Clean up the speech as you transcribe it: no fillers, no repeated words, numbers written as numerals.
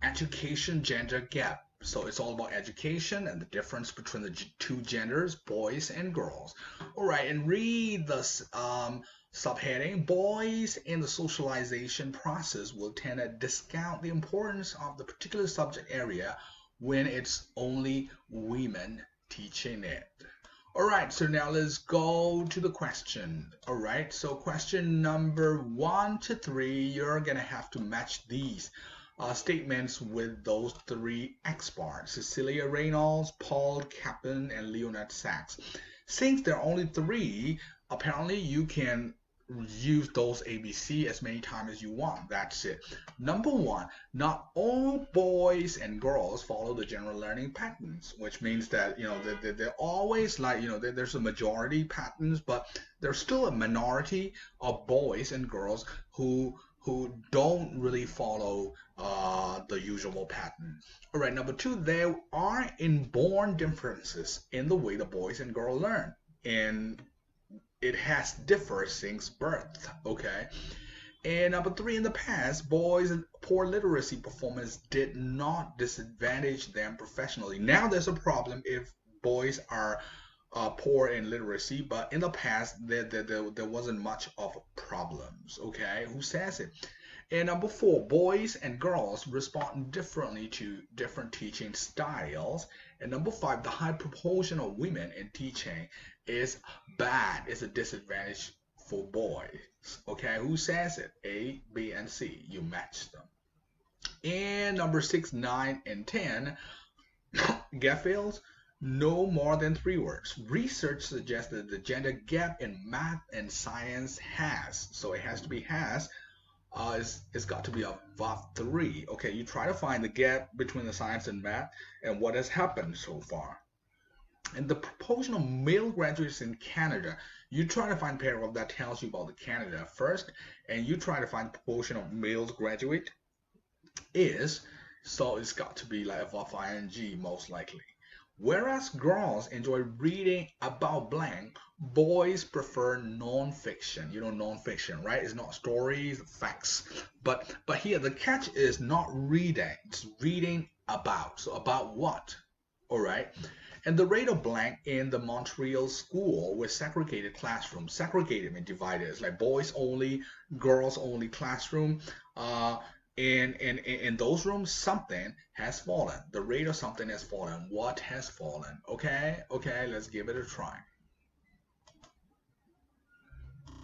education gender gap. So it's all about education and the difference between the two genders, boys and girls. All right, and read the subheading. Boys in the socialization process will tend to discount the importance of the particular subject area when it's only women teaching it. All right, so now let's go to the question. All right, so question number 1 to 3, you're gonna have to match these statements with those three experts: Cecilia Reynolds, Paul Kaplan, and Leonard Sachs. Since there are only three, apparently you can use those ABC as many times as you want. That's it. Number one, not all boys and girls follow the general learning patterns, which means that they're always like there's a majority patterns, but there's still a minority of boys and girls who don't really follow the usual pattern. All right, number two, there are inborn differences in the way the boys and girls learn, and it has differed since birth. Okay. And number three, in the past, boys' poor literacy performance did not disadvantage them professionally. Now there's a problem if boys are poor in literacy, but in the past there wasn't much of problems. Okay, who says it? And number four, boys and girls respond differently to different teaching styles. And number five, the high proportion of women in teaching is bad, is a disadvantage for boys. Okay, who says it? A, B, and C. You match them. And number 6, 9, and 10, gap fills no more than 3 words. Research suggests that the gender gap in math and science has, so it has to be has, it's got to be above 3. Okay, you try to find the gap between the science and math and what has happened so far. And the proportion of male graduates in Canada, you try to find a paragraph that tells you about the Canada first, and you try to find the proportion of males graduate is, so it's got to be like above ing most likely. Whereas girls enjoy reading about blank, boys prefer non-fiction. You know, non-fiction, right? It's not stories, facts. But here the catch is not reading. It's reading about. So about what? All right. And the rate of blank in the Montreal school with segregated classroom. Segregated means divided. It's like boys only, girls only classroom. In those rooms, something has fallen. The rate of something has fallen. What has fallen? Okay, let's give it a try.